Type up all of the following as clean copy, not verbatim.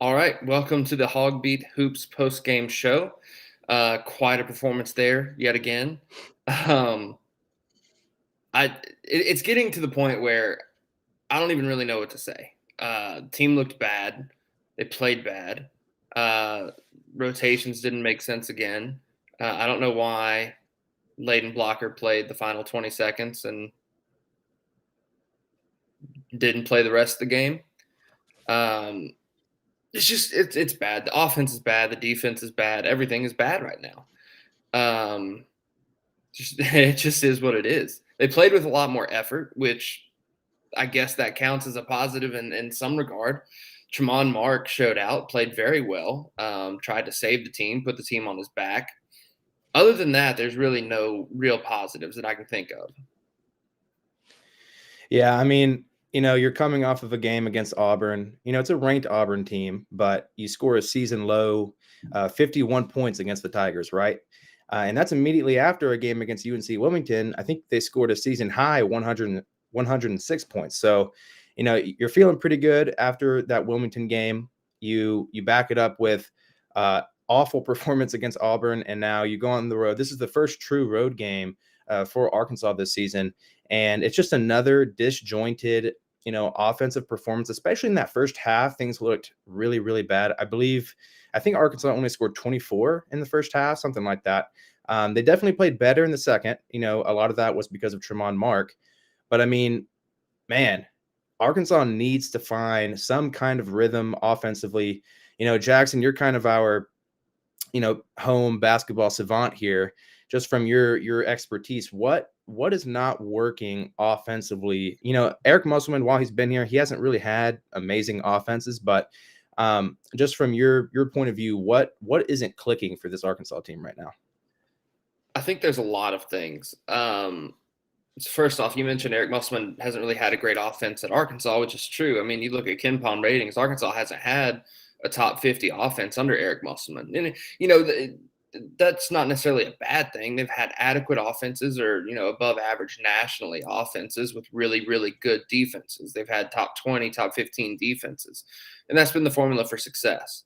All right, welcome to the HawgBeat Hoops post-game show. Quite a performance there yet again. Um, it's getting to the point where I don't even really know what to say. Team looked bad. They played bad. Uh, Rotations didn't make sense again. I don't know why Layden Blocker played the final 20 seconds and didn't play the rest of the game. Um, it's bad. The offense is bad. The defense is bad. Everything is bad right now. Um, it just is what it is. They played with a lot more effort, which I guess that counts as a positive in some regard. Tremont Mark showed out, played very well, tried to save the team, put the team on his back. Other than that, there's really no real positives that I can think of. Yeah, I mean, you're coming off of a game against Auburn. It's a ranked Auburn team, but you score a season low 51 points against the Tigers, right? And that's immediately after a game against UNC Wilmington. I think they scored a season high 106 points. So, you're feeling pretty good after that Wilmington game. You back it up with awful performance against Auburn, and now you go on the road. This is the first true road game for Arkansas this season. And it's just another disjointed, offensive performance, especially in that first half. Things looked really, really bad. I think Arkansas only scored 24 in the first half, something like that. They definitely played better in the second. A lot of that was because of Tremont Mark. But I mean, man, Arkansas needs to find some kind of rhythm offensively. Jackson, you're kind of our, home basketball savant here. Just from your expertise, what is not working offensively? Eric Musselman, while he's been here, he hasn't really had amazing offenses, but just from your point of view, what isn't clicking for this Arkansas team right now? I think there's a lot of things. First off, you mentioned Eric Musselman hasn't really had a great offense at Arkansas, which is true. I mean, you look at KenPom ratings, Arkansas hasn't had a top 50 offense under Eric Musselman. And, that's not necessarily a bad thing. They've had adequate offenses or, above average nationally offenses with really, really good defenses. They've had top 20, top 15 defenses. And that's been the formula for success.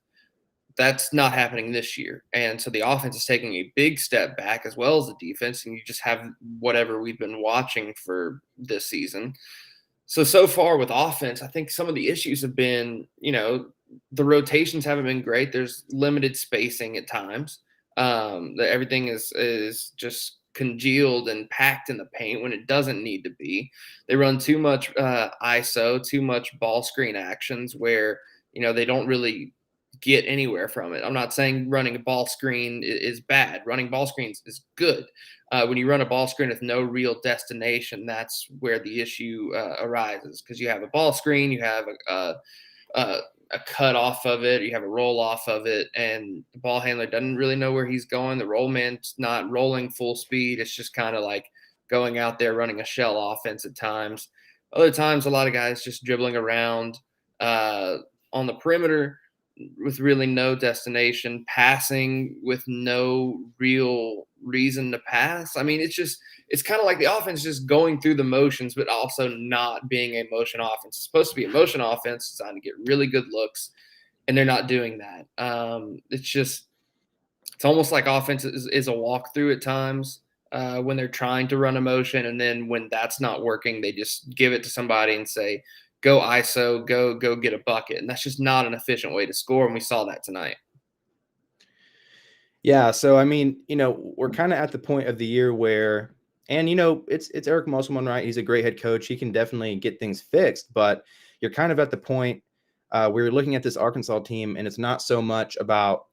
That's not happening this year. And so the offense is taking a big step back as well as the defense. And you just have whatever we've been watching for this season. So far with offense, I think some of the issues have been, the rotations haven't been great. There's limited spacing at times. Everything is just congealed and packed in the paint when it doesn't need to be. They run too much ISO, too much ball screen actions where, they don't really get anywhere from it. I'm not saying running a ball screen is bad. Running ball screens is good. When you run a ball screen with no real destination, that's where the issue arises because you have a ball screen, you have a cut off of it, you have a roll off of it, and the ball handler doesn't really know where he's going. The roll man's not rolling full speed. It's just kind of like going out there running a shell offense at times. Other times, a lot of guys just dribbling around on the perimeter with really no destination, passing with no real reason to pass. I mean, it's kind of like the offense just going through the motions, but also not being a motion offense. It's supposed to be a motion offense designed to get really good looks, and they're not doing that. It's almost like offense is a walkthrough at times when they're trying to run a motion, and then when that's not working, they just give it to somebody and say, go ISO, go get a bucket. And that's just not an efficient way to score. And we saw that tonight. Yeah. So, I mean, we're kind of at the point of the year where, and, it's Eric Musselman, right? He's a great head coach. He can definitely get things fixed, but you're kind of at the point where you're looking at this Arkansas team, and it's not so much about,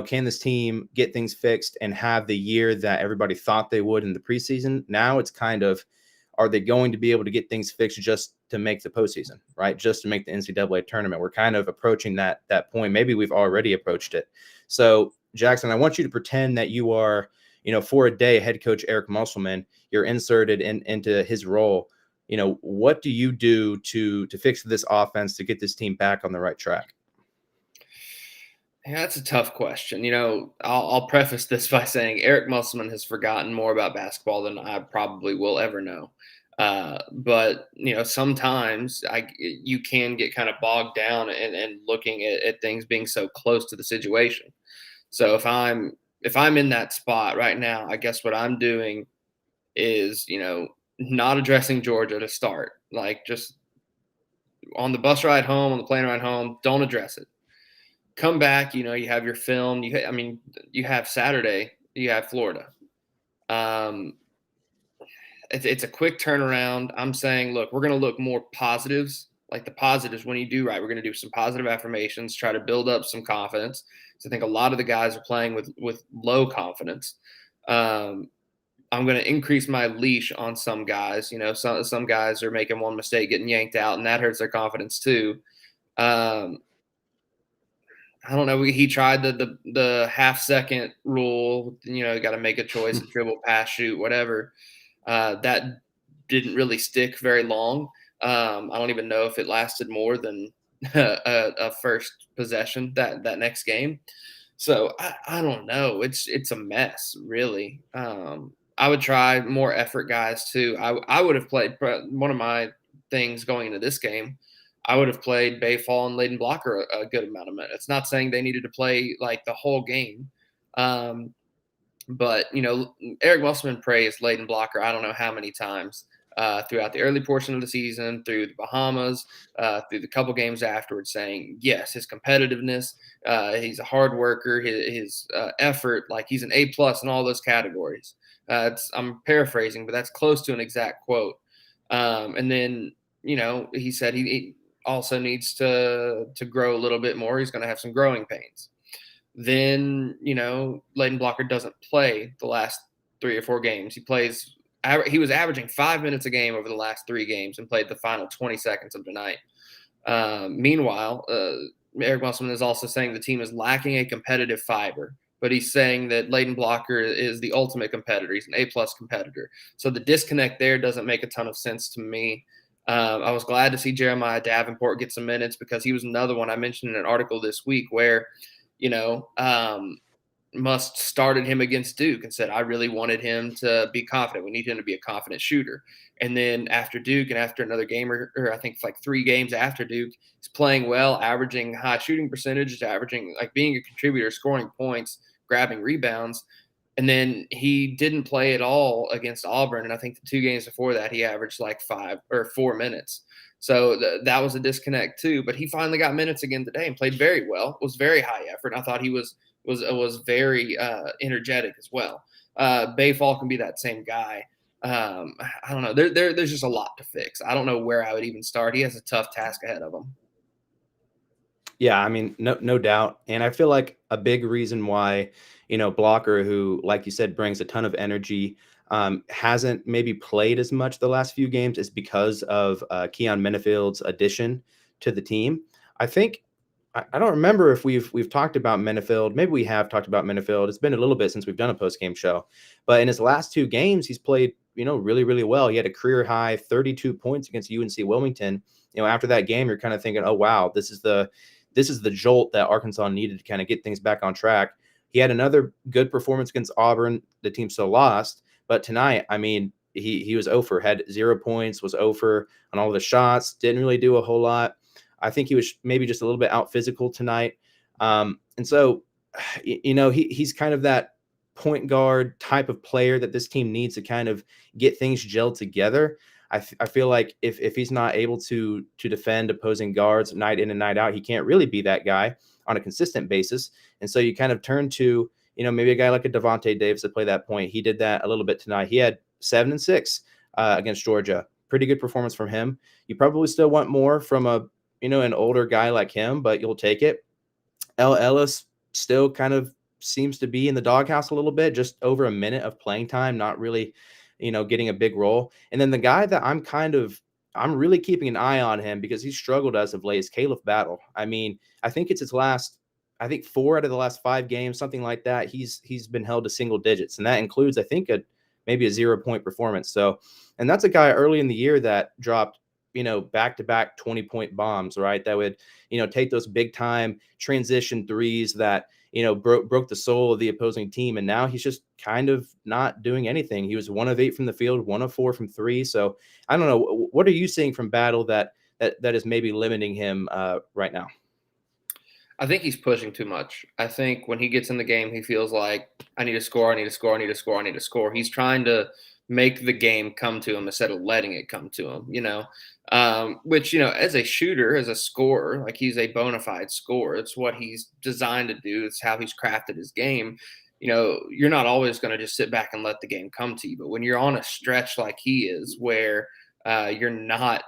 can this team get things fixed and have the year that everybody thought they would in the preseason? Now it's kind of, are they going to be able to get things fixed just to make the postseason, right? Just to make the NCAA tournament. We're kind of approaching that point. Maybe we've already approached it. So, Jackson, I want you to pretend that you are, for a day, head coach Eric Musselman. You're inserted into his role. What do you do to fix this offense to get this team back on the right track? Yeah, that's a tough question. I'll preface this by saying Eric Musselman has forgotten more about basketball than I probably will ever know. But sometimes you can get kind of bogged down and looking at things being so close to the situation. So if I'm in that spot right now, I guess what I'm doing is not addressing Georgia to start. Like, just on the bus ride home, on the plane ride home, don't address it. Come back, you have your film. You have Saturday, you have Florida. Um, it's a quick turnaround. I'm saying, look, we're going to look more positives. Like, the positives, when you do right, we're going to do some positive affirmations, try to build up some confidence. So I think a lot of the guys are playing with low confidence. Um, I'm going to increase my leash on some guys. Some guys are making one mistake, getting yanked out, and that hurts their confidence too. Um, I don't know. He tried the half second rule. You got to make a choice: dribble, pass, shoot, whatever. That didn't really stick very long. I don't even know if it lasted more than a first possession that next game. So I don't know. It's a mess, really. I would try more effort guys too. I would have played one of my things going into this game. I would have played Bayfall and Layden Blocker a good amount of minutes. Not saying they needed to play like the whole game, but Eric Musselman praised Layden Blocker I don't know how many times throughout the early portion of the season, through the Bahamas, through the couple games afterwards, saying yes, his competitiveness, he's a hard worker, his effort, like he's an A+ in all those categories. I'm paraphrasing, but that's close to an exact quote. And then he said he also needs to grow a little bit more. He's going to have some growing pains. Then Layden Blocker doesn't play the last 3 or 4 games. He was averaging 5 minutes a game over the last 3 games and played the final 20 seconds of tonight. Meanwhile, Eric Musselman is also saying the team is lacking a competitive fiber, but he's saying that Layden Blocker is the ultimate competitor. He's an A+ competitor. So the disconnect there doesn't make a ton of sense to me. I was glad to see Jeremiah Davenport get some minutes, because he was another one I mentioned in an article this week where, Must started him against Duke and said, I really wanted him to be confident. We need him to be a confident shooter. And then after Duke and after another game, or I think it's like 3 games after Duke, he's playing well, averaging high shooting percentages, averaging, like, being a contributor, scoring points, grabbing rebounds. And then he didn't play at all against Auburn. And I think the 2 games before that, he averaged like 5 or 4 minutes. So that was a disconnect too. But he finally got minutes again today and played very well. Was very high effort. I thought he was very energetic as well. Bayfall can be that same guy. I don't know. There's just a lot to fix. I don't know where I would even start. He has a tough task ahead of him. Yeah, I mean, no doubt. And I feel like a big reason why, Blocker, who, like you said, brings a ton of energy, hasn't maybe played as much the last few games is because of Keon Menifield's addition to the team. I think I don't remember if we've talked about Menefield. Maybe we have talked about Menefield. It's been a little bit since we've done a post-game show. But in his last 2 games, he's played, really, really well. He had a career high 32 points against UNC Wilmington. After that game, you're kind of thinking, oh, wow, this is the jolt that Arkansas needed to kind of get things back on track. He had another good performance against Auburn. The team still lost. But tonight, I mean, he was 0 for, had 0 points, was 0 for on all the shots, didn't really do a whole lot. I think he was maybe just a little bit out physical tonight. And so, he's kind of that point guard type of player that this team needs to kind of get things gelled together. I feel like if he's not able to defend opposing guards night in and night out, he can't really be that guy on a consistent basis. And so you kind of turn to, maybe a guy like a Devontae Davis to play that point. He did that a little bit tonight. He had 7 and 6 against Georgia. Pretty good performance from him. You probably still want more from an older guy like him, but you'll take it. Ellis still kind of seems to be in the doghouse a little bit, just over a minute of playing time, not really, getting a big role. And then the guy that I'm really keeping an eye on him because he's struggled as of late is Caleb Battle. I mean, I think it's his last, 4 out of the last 5 games, something like that. He's been held to single digits, and that includes, I think, maybe a 0-point performance. So, and that's a guy early in the year that dropped back-to-back 20-point bombs, right? That would, take those big time transition threes that, broke the soul of the opposing team. And now he's just kind of not doing anything. He was 1 of 8 from the field, 1 of 4 from 3. So I don't know. What are you seeing from Battle that is maybe limiting him right now? I think he's pushing too much. I think when he gets in the game, he feels like I need to score, I need to score, I need to score, I need to score. He's trying to make the game come to him instead of letting it come to him. Which, as a shooter, as a scorer, like he's a bona fide scorer. It's what he's designed to do. It's how he's crafted his game. You're not always going to just sit back and let the game come to you. But when you're on a stretch like he is, where you're not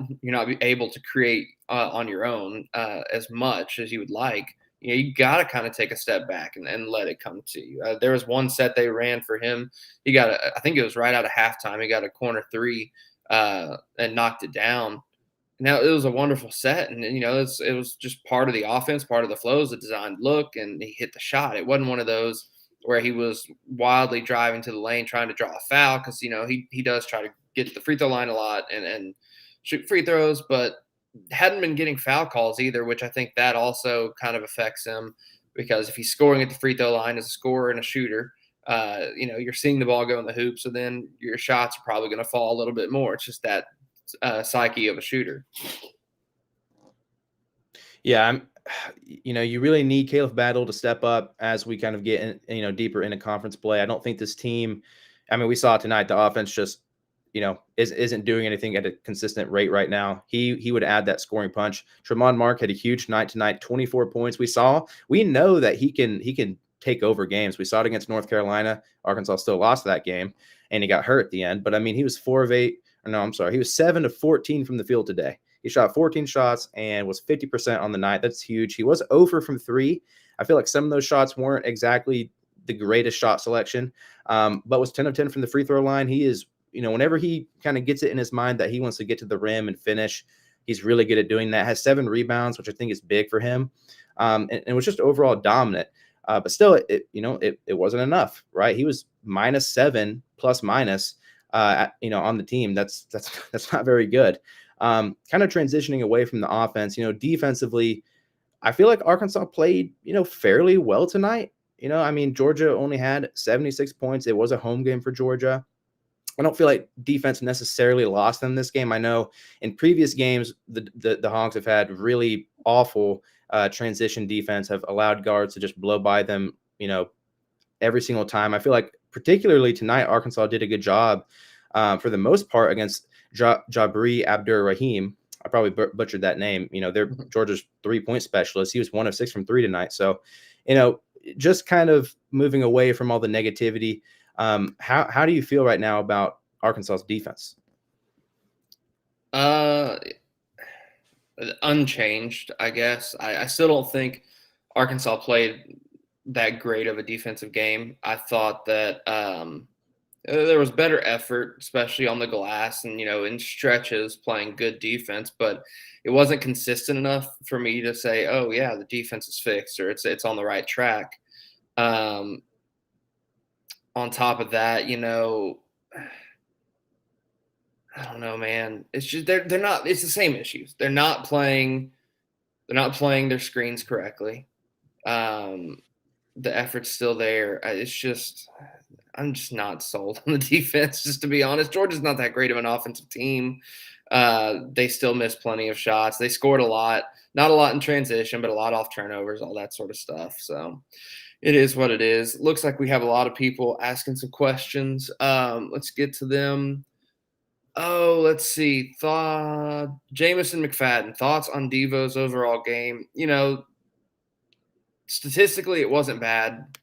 able to create on your own as much as you would like. You got to kind of take a step back and let it come to you. There was one set they ran for him. He got I think it was right out of halftime. He got a corner 3 and knocked it down. Now it was a wonderful set, and it was just part of the offense, part of the flow, the designed look, and he hit the shot. It wasn't one of those where he was wildly driving to the lane trying to draw a foul, because he does try to get to the free throw line a lot and shoot free throws, but hadn't been getting foul calls either, which I think that also kind of affects him, because if he's scoring at the free throw line as a scorer and a shooter, you're seeing the ball go in the hoop, so then your shots are probably going to fall a little bit more. It's just that psyche of a shooter. Yeah, you really need Caleb Battle to step up as we kind of get deeper into conference play. I don't think this team, we saw tonight, the offense just isn't doing anything at a consistent rate right now. He would add that scoring punch. Tremont Mark had a huge night tonight, 24 points. We know that he can take over games. We saw it against North Carolina. Arkansas still lost that game, and he got hurt at the end. But he was 4 of 8. He was 7 of 14 from the field today. He shot 14 shots and was 50% on the night. That's huge. He was over from 3. I feel like some of those shots weren't exactly the greatest shot selection, but was 10 of 10 from the free throw line. He is, whenever he kind of gets it in his mind that he wants to get to the rim and finish, he's really good at doing that. Has 7 rebounds, which I think is big for him, and was just overall dominant. But still, it wasn't enough, right? He was -7 plus minus, on the team. That's not very good. Kind of transitioning away from the offense, defensively, I feel like Arkansas played, fairly well tonight. Georgia only had 76 points. It was a home game for Georgia. I don't feel like defense necessarily lost them this game. I know in previous games, the Hogs have had really awful transition defense, have allowed guards to just blow by them, every single time. I feel like particularly tonight, Arkansas did a good job for the most part against Jabri Abdur-Rahim. I probably butchered that name. They're Georgia's 3-point specialist. He was 1 of 6 from 3 tonight. So, just kind of moving away from all the negativity. How do you feel right now about Arkansas's defense? Unchanged, I guess. I still don't think Arkansas played that great of a defensive game. I thought that there was better effort, especially on the glass and, in stretches playing good defense, but it wasn't consistent enough for me to say, oh yeah, the defense is fixed or it's on the right track. On top of that, I don't know, man. It's just they're not. It's the same issues. They're not playing their screens correctly. The effort's still there. I'm just not sold on the defense, just to be honest. Georgia's not that great of an offensive team. They still miss plenty of shots. They scored a lot, not a lot in transition, but a lot off turnovers, all that sort of stuff. So it is what it is. Looks like we have a lot of people asking some questions. Let's get to them. Oh, let's see. Jamison McFadden, thoughts on Devo's overall game? Statistically, it wasn't bad.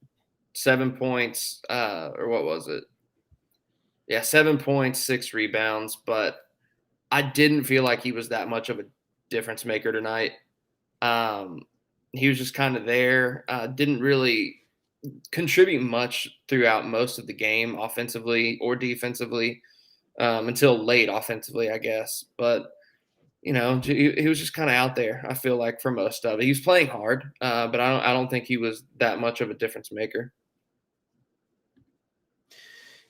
7 points, or what was it? Yeah, 7 points, 6 rebounds, but I didn't feel like he was that much of a difference maker tonight. He was just kind of there. Didn't really contribute much throughout most of the game, offensively or defensively, until late offensively, I guess. But he was just kind of out there. I feel like for most of it, he was playing hard, but I don't think he was that much of a difference maker.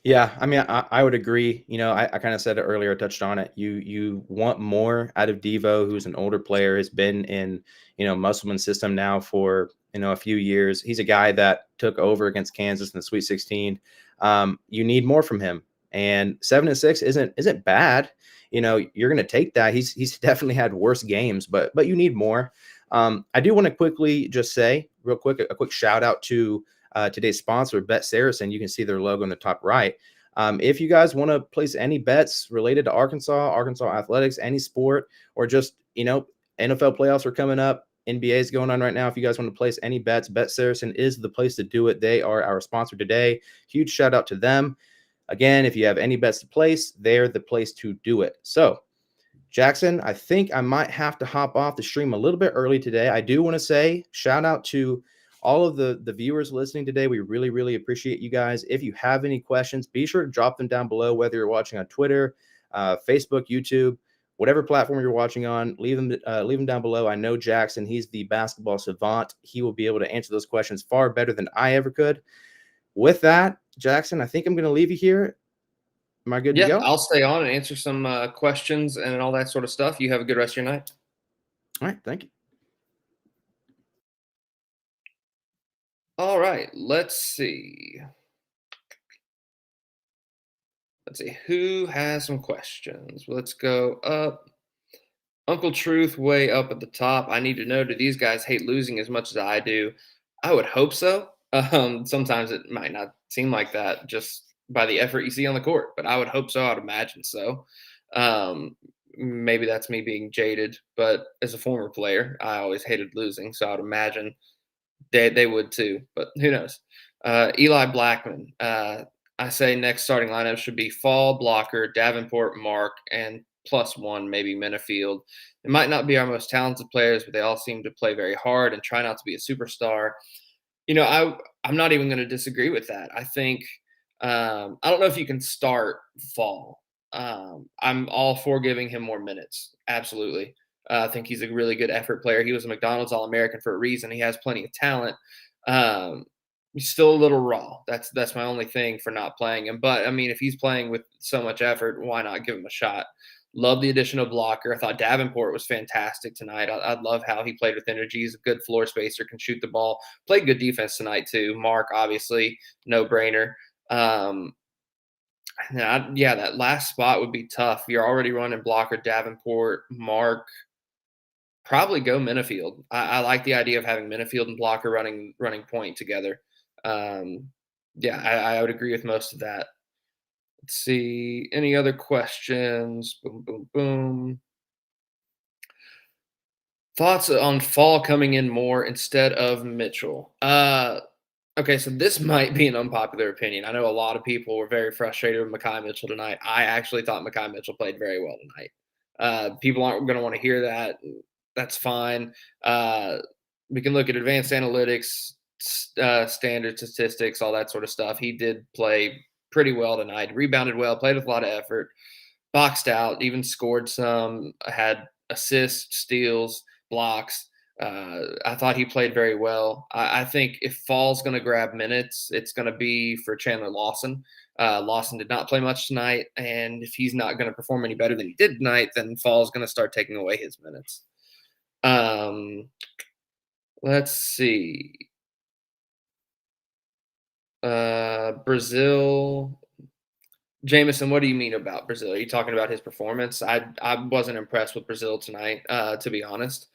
Yeah, I mean, I would agree. I kind of said it earlier, I touched on it. You want more out of Devo, who's an older player, has been in, Musselman's system now for, a few years. He's a guy that took over against Kansas in the Sweet 16. You need more from him. And 7-6 isn't bad. You're gonna take that. He's definitely had worse games, but you need more. I do want to quickly just say real quick, a quick shout out to today's sponsor, Bet Saracen. You can see their logo in the top right. If you guys want to place any bets related to Arkansas athletics, any sport, or just, NFL playoffs are coming up, NBA is going on right now. If you guys want to place any bets, Bet Saracen is the place to do it. They are our sponsor today. Huge shout out to them. Again, if you have any bets to place, they're the place to do it. So, Jackson, I think I might have to hop off the stream a little bit early today. I do want to say shout out to all of the viewers listening today. We really, really appreciate you guys. If you have any questions, be sure to drop them down below, whether you're watching on Twitter, Facebook, YouTube, whatever platform you're watching on, leave them down below. I know Jackson, he's the basketball savant. He will be able to answer those questions far better than I ever could. With that, Jackson, I think I'm going to leave you here. Am I good to Yeah, go? I'll stay on and answer some questions and all that sort of stuff. You have a good rest of your night. All right. Thank you. All right, let's see. Who has some questions. Let's go up. Uncle Truth way up at the top. I need to know, do these guys hate losing as much as I do? I would hope so. Sometimes it might not seem like that just by the effort you see on the court, but I would hope so. I'd imagine so. Um, Maybe that's me being jaded, but as a former player, I always hated losing, so I'd imagine they would too, but who knows? Eli Blackman. I say next starting lineup should be Fall, Blocker, Davenport, Mark, and +1 maybe Minifield. It might not be our most talented players, but they all seem to play very hard and try not to be a superstar. I'm not even going to disagree with that. I think I don't know if you can start Fall. I'm all for giving him more minutes. Absolutely. I think he's a really good effort player. He was a McDonald's All-American for a reason. He has plenty of talent. Um, he's still a little raw. That's my only thing for not playing him. But I mean, if he's playing with so much effort, why not give him a shot? Love the addition of Blocker. I thought Davenport was fantastic tonight. I love how he played with energy. He's a good floor spacer, can shoot the ball. Played good defense tonight too. Mark, obviously, no brainer. Yeah, that last spot would be tough. You're already running Blocker, Davenport, Mark. Probably go Minifield. I like the idea of having Minifield and Blocker running point together. Um, yeah, I would agree with most of that. Let's see. Any other questions? Boom, boom, boom. Thoughts on Fall coming in more instead of Mitchell? Okay, so this might be an unpopular opinion. I know a lot of people were very frustrated with Mekhi Mitchell tonight. I actually thought Mekhi Mitchell played very well tonight. People aren't going to want to hear that. That's fine. Uh, we can look at advanced analytics, standard statistics, all that sort of stuff. He did play pretty well tonight. Rebounded well, played with a lot of effort, boxed out, even scored some, had assists, steals, blocks. I thought he played very well. I think if Fall's going to grab minutes, it's going to be for Chandler Lawson. Lawson did not play much tonight, and if he's not going to perform any better than he did tonight, then Fall's going to start taking away his minutes. Let's see. Brazil. Jameson, what do you mean about Brazil? Are you talking about his performance? I wasn't impressed with Brazil tonight, to be honest.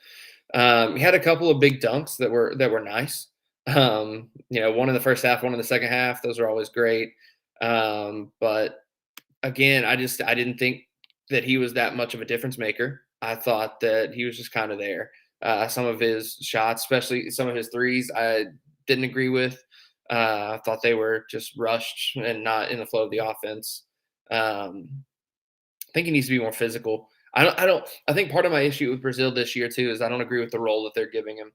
He had a couple of big dunks that were nice. One in the first half, one in the second half. Those are always great. But again, I didn't think that he was that much of a difference maker. I thought that he was just kind of there. Some of his shots, especially some of his threes, I didn't agree with. I thought they were just rushed and not in the flow of the offense. I think he needs to be more physical. I think part of my issue with Brazil this year too is I don't agree with the role that they're giving him.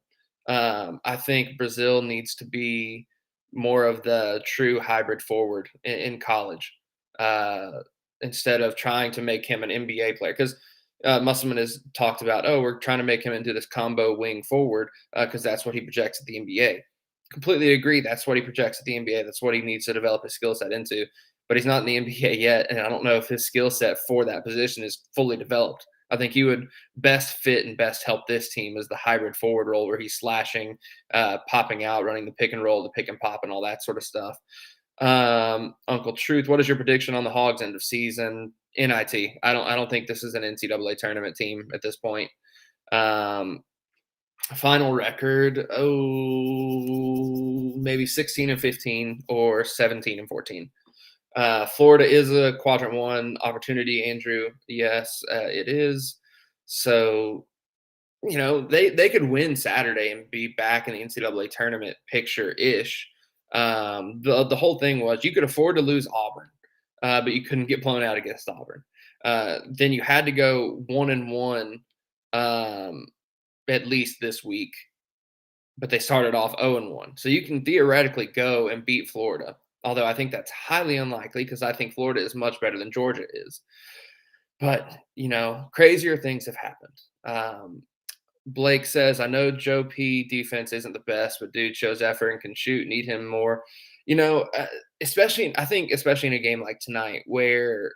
I think Brazil needs to be more of the true hybrid forward in college, instead of trying to make him an NBA player. Because Musselman has talked about, oh, we're trying to make him into this combo wing forward because that's what he projects at the NBA. Completely agree. That's what he projects at the NBA. That's what he needs to develop his skill set into. but he's not in the NBA yet, and I don't know if his skill set for that position is fully developed. I think he would best fit and best help this team as the hybrid forward role where he's slashing, popping out, running the pick and roll, the pick and pop, and all that sort of stuff. Uncle Truth, what is your prediction on the Hogs end of season? NIT. I don't think this is an NCAA tournament team at this point. Final record, maybe 16-15 or 17-14. Florida is a quadrant one opportunity, Andrew. Yes, it is. So, they could win Saturday and be back in the NCAA tournament picture ish. The whole thing was you could afford to lose Auburn, but you couldn't get blown out against Auburn. Then you had to go 1-1 at least this week, but they started off 0-1. So you can theoretically go and beat Florida, although I think that's highly unlikely because I think Florida is much better than Georgia is. But, crazier things have happened. Blake says, I know Joe P defense isn't the best, but dude shows effort and can shoot. Need him more. Especially in a game like tonight where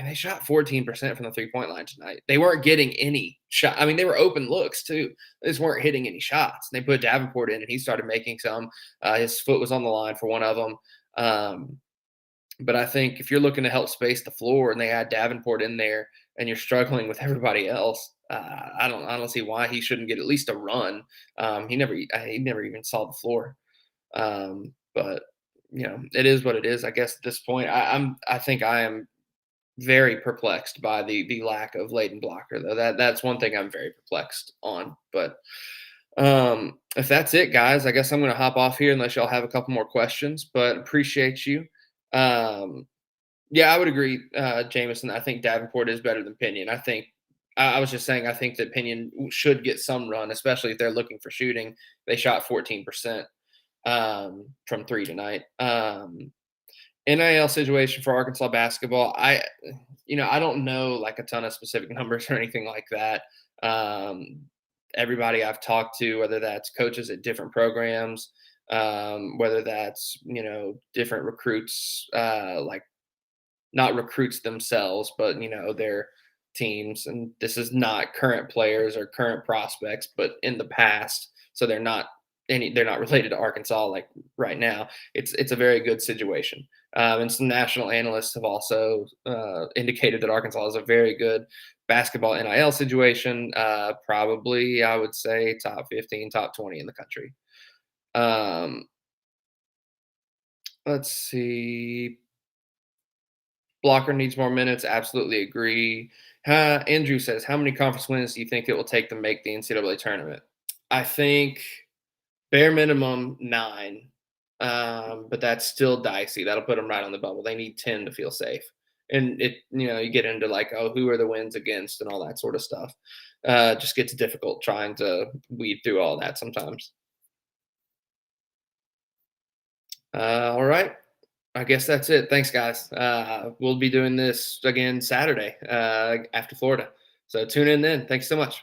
they shot 14% from the three-point line tonight. They weren't getting any shot. They were open looks too. They just weren't hitting any shots. They put Davenport in, and he started making some. His foot was on the line for one of them. But I think if you're looking to help space the floor, and they add Davenport in there, and you're struggling with everybody else, I don't see why he shouldn't get at least a run. He never even saw the floor. But it is what it is. I guess at this point, I think I am very perplexed by the lack of latent blocker, though. That's one thing I'm very perplexed on. But if that's it, guys, I guess I'm going to hop off here unless y'all have a couple more questions. But appreciate you. Yeah, I would agree, Jameson. I think Davenport is better than Pinion. I was just saying I think that Pinion should get some run, especially if they're looking for shooting. They shot 14% from three tonight. NIL situation for Arkansas basketball. I don't know like a ton of specific numbers or anything like that. Everybody I've talked to, whether that's coaches at different programs, whether that's, different recruits, like not recruits themselves, but, their teams. And this is not current players or current prospects, but in the past. So they're not related to Arkansas like right now. It's a very good situation. And some national analysts have also indicated that Arkansas is a very good basketball NIL situation. Probably, I would say, top 15, top 20 in the country. Let's see. Blocker needs more minutes. Absolutely agree. Andrew says, how many conference wins do you think it will take to make the NCAA tournament? I think bare minimum 9. But that's still dicey. That'll put them right on the bubble. They need 10 to feel safe. And you get into like, who are the wins against and all that sort of stuff. Just gets difficult trying to weed through all that sometimes. All right. I guess that's it. Thanks, guys. We'll be doing this again Saturday after Florida. So tune in then. Thanks so much.